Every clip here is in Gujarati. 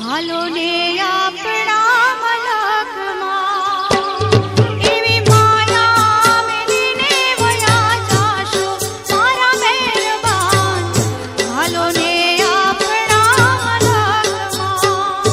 હાલો ને આપણા મલકમાં એવી માયા મેલીને વયા જાશો મારા મહેરબાન. હાલો ને આપણા મલકમાં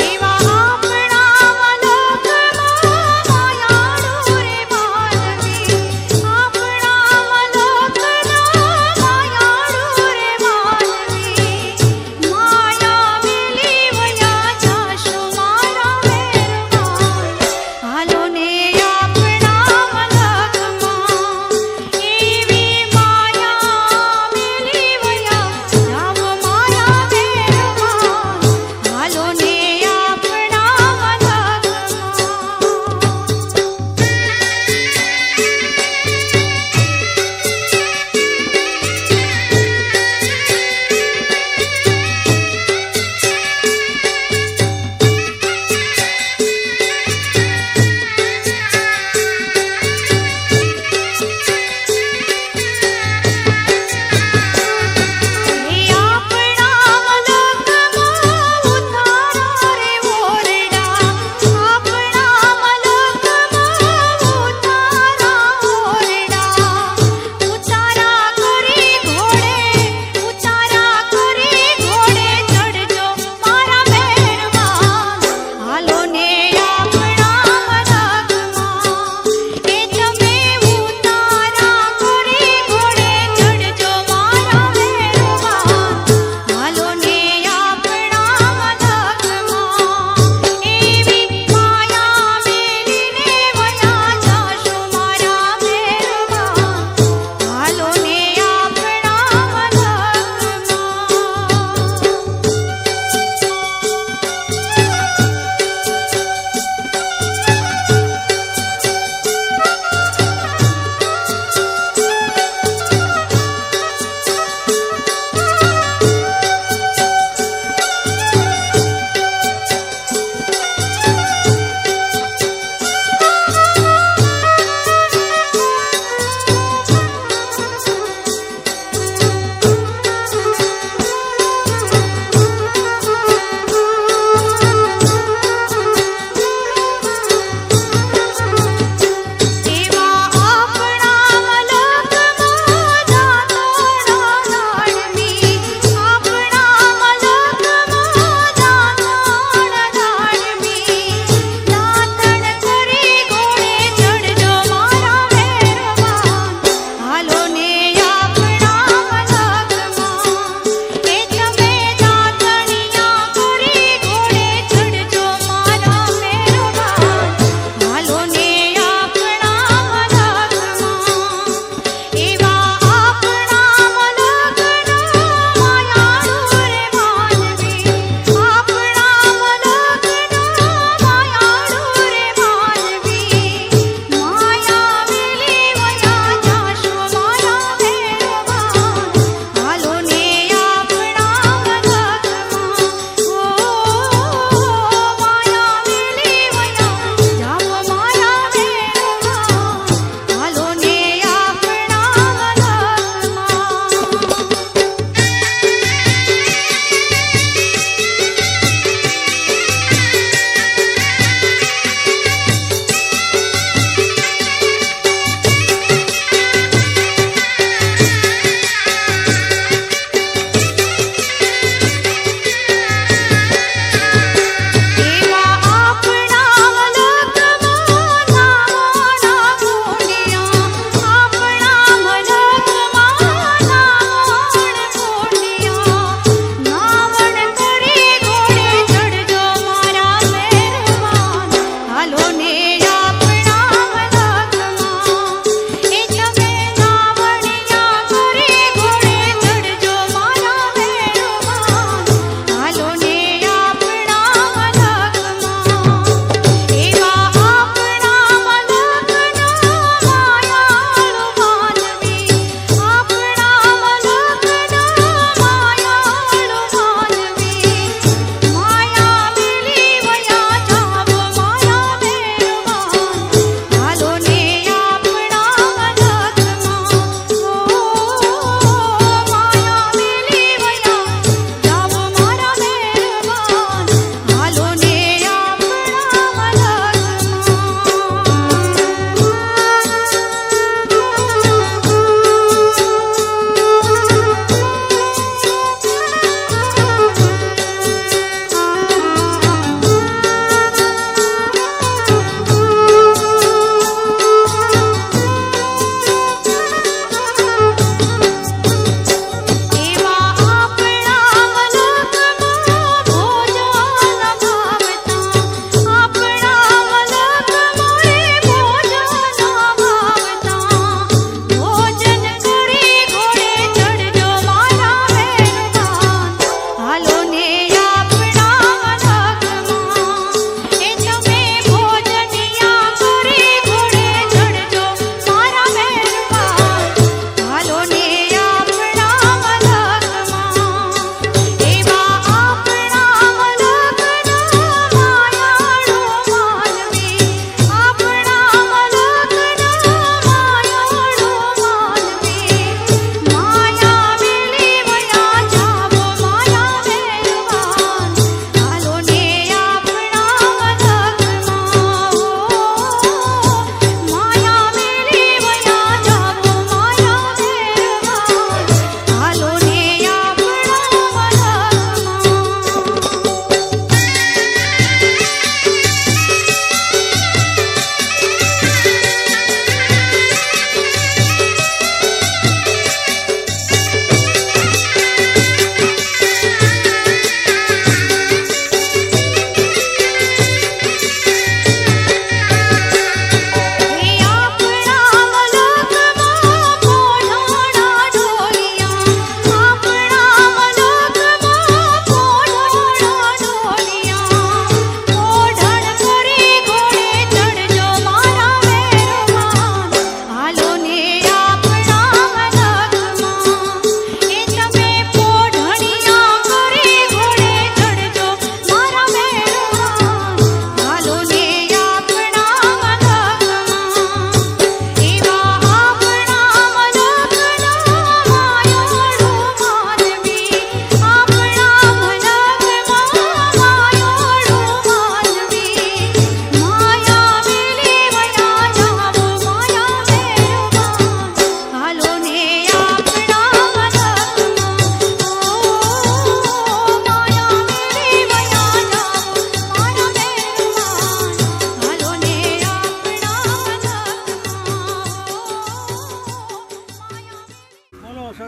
એવા આપણા મલકમાં માયાળુ રે માનવી. આપણા મલકના માયાળુ રે માનવી. માયા મેલી વયા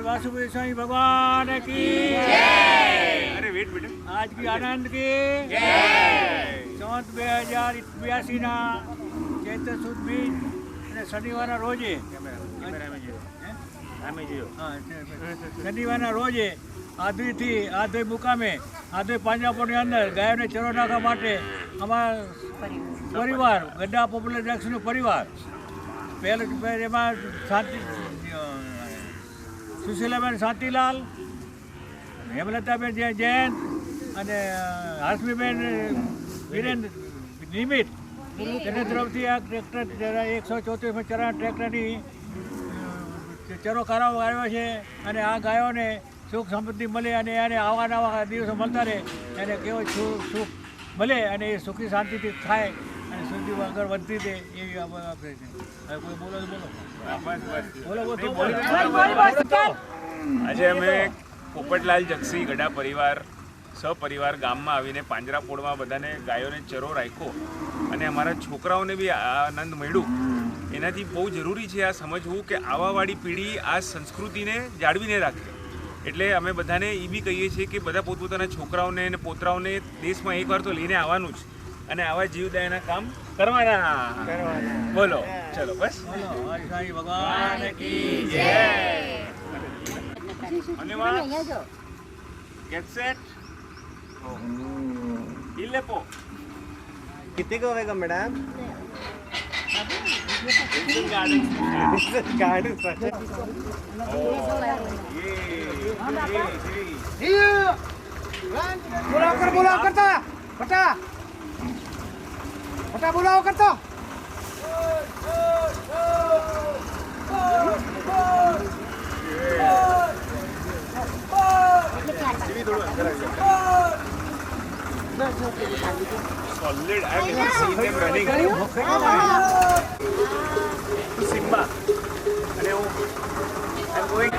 वासुदेव स्वामी भगवान की जय। अरे वेट बेटा, आज की आनंद की जय। 2082 ના ચૈત્ર સુદ બીજ અને શનિવારના રોજે શનિવારના રોજે આધોઈ મુકામે આધોઈ પાંજરાપોળની અંદર ગાયોને ચરો નાખવા માટે અમારા પરિવાર ગઢડા પોપ્યુલર જંક્શનનો પરિવાર પહેલો એમાં સુશીલાબેન શાંતિલાલ, હેમલતાબેન જૈન અને હાસમીબેન વિરેન્દ્ર નિમિત્ત તેના તરફથી આ ટ્રેક્ટર 134 ચરા ટ્રેક્ટરની ચરો કરાવવામાં આવ્યો છે અને આ ગાયોને સુખ સમૃદ્ધિ મળે અને એને આવા નવા દિવસો મળતા રહે, એને કેવો સુખ મળે અને એ સુખી શાંતિથી ખાય અને સુધી આગળ વધતી રહે એવી આપણે છે. હવે કોઈ બોલો આજે અમે પોપટલાલ જક્ષી ગઢા પરિવાર સપરિવાર ગામમાં આવીને પાંજરાપોળમાં બધાને ગાયોને ચરો રાખ્યો અને અમારા છોકરાઓને બી આનંદ મળ્યું. એનાથી બહુ જરૂરી છે આ સમજવું કે આવાવાળી પેઢી આ સંસ્કૃતિને જાળવીને રાખે. એટલે અમે બધાને એ બી કહીએ છીએ કે બધા પોતપોતાના છોકરાઓને અને પોતરાઓને દેશમાં એકવાર તો લઈને આવવાનું જ અને આવા જીવદયાના કામ કરવાના. બોલો ચલો બસ. ભગવાન કી જય. Get set. Ilepo. कितने का होगा मैडम? Garden. गाड़ी बुलाओ करता फटा फटा बुलाओ करता Solid. I have never seen them running. To Simba. And I'm going.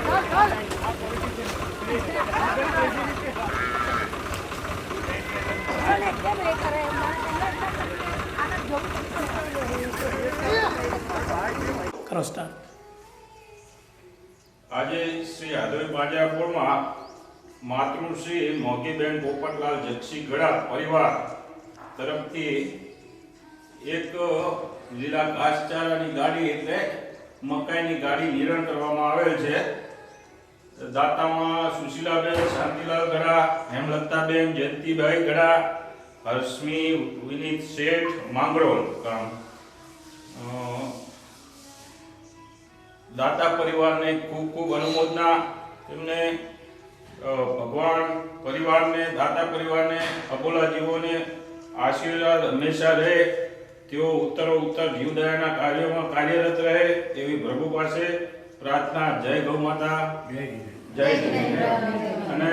આજે શ્રી આધોઈ પાંજરાપોળમાં માતૃશ્રી મોગીબેન પોપટલાલ જક્ષી ગઢા પરિવાર તરફથી એક લીલા ઘાસચારાની ગાડી એટલે મકાઈની ગાડી નિર્માણ કરવામાં આવેલ છે. દાતામાં સુશીલાબેન શાંતિલાલ ગઢા, હેમલતાબેન જયંતિભાઈ ગઢા, હર્ષમી વિનીત શેઠ માંગરોળ ગામ. દાતા પરિવારને ખૂબ ખૂબ અનુમોદના. તેમને ભગવાન પરિવારને દાતા પરિવારને અબોલા જીવોને આશીર્વાદ હંમેશા રહે, તેઓ ઉત્તરોત્તર જીવદયાના કાર્યોમાં કાર્યરત રહે એવી પ્રભુ પાસે પ્રાર્થના. જય ગૌ માતા, જય અને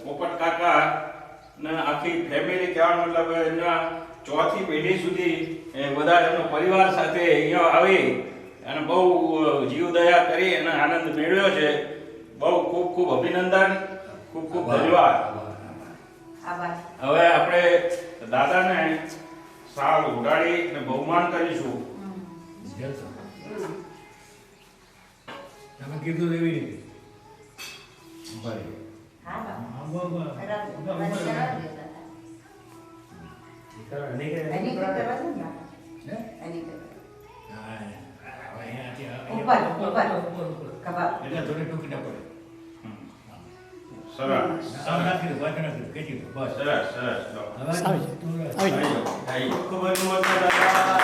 પોપટ કાકા ને આખી ફેમિલી કહેવાનો મતલબ એમના ચોથી પેઢી સુધી બધા એમનો પરિવાર સાથે અહીંયા આવી અને બહુ જીવદયા કરી અને આનંદ મેળવ્યો છે. બહુ ખૂબ ખૂબ અભિનંદન, ખૂબ ખૂબ ધન્યવાદ. હવે આપણે દાદાને સાલ ઉડાડી અને બહુમાન કરીશું. તમે કીધું એવી રીતે સરસ સરસ. ખૂબ અનુમોદન દાદા.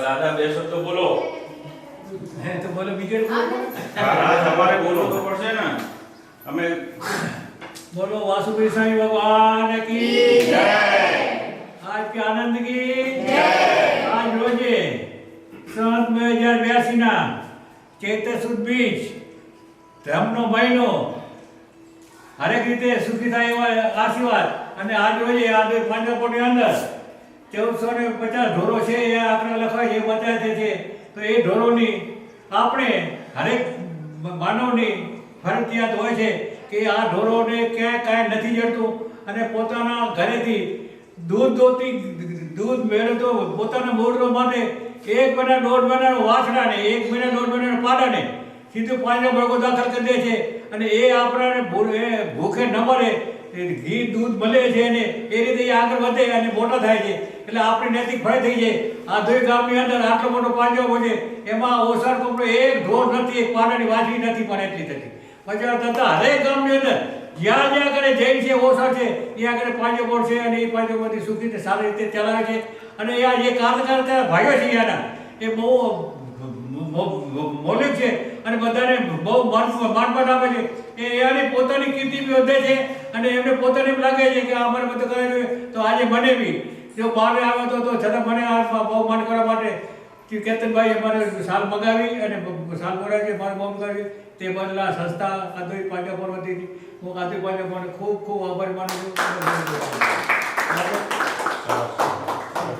દાદા બે શબ્દ બોલો. તો બોલો બીજે તમારે બોલો તો પડશે ને. અમે બોલો वासुदेव स्वामी भगवान की जय। आज के आनंद की जय। आज रोजे सन 2082 ના ચૈત્ર સુદ બીજ ધર્મનો મહિનો હરેક રીતે સુખી થાય એવા આશીર્વાદ. અને આજ રોજે આ પાંજરાપોળની અંદર 1450 ઢોરો છે એ આંકડા લખાય છે, બતાવે છે. તો એ ઢોરોની આપણે હરેક માનવની ફરજિયાત હોય છે કે આ ઢોરોને ક્યાંય કાંઈ નથી જડતું અને પોતાના ઘરેથી દૂધ મેળવતો પોતાના મૂળ માટે 1 મહિના 1.5 મહિનાનો વાછડાને 1 મહિના 1.5 મહિનાનો પાડાને સીધું પાંજરામાં ભેગો દાખલ કરી દે છે અને એ આપણાને ભૂખે ન મરે ઘી દૂધ મળે છે અને એ રીતે એ આગળ વધે અને મોટા થાય છે એટલે આપણી નૈતિક ભય થઈ જાય. આ દોઈ ગામની અંદર આટલો મોટો પાંજરો છે એમાં ઓસાર કોપડો એક ઢોર નથી, એક પાડાની વાછડી નથી પણ એટલી થતી. પછી થતા હરેક ગામની અંદર જ્યાં જ્યાં આગળ જૈન છે ઓસા છે ત્યાં આગળ પાંજરો છે અને એ પાંજરામાંથી સુખી રીતે સારી રીતે ચલાવે છે. અને આ જે કાર્યકર્તા ભાઈઓ છે ત્યાંના એ બહુ મૌલિક છે અને બધાને બહુ માનપાન આપે છે. એની પોતાની કીર્તિ બી વધે છે અને એમને પોતાને એમ લાગે છે કે અમારે બધું કરે જોઈએ. તો આજે મને બી જો બહાર આવ્યો તો છતાં મને આ બહુ માન કરવા માટે કે કેતનભાઈ અમારે સાલ મગાવી અને સાલ મગાવી મારે બહુ મગાવી તે બદલ આ સંસ્થા આદોઈ પાંજરા પર્વતીની હું આદોઈ પાંજરા માટે ખૂબ ખૂબ આભાર માનું છું.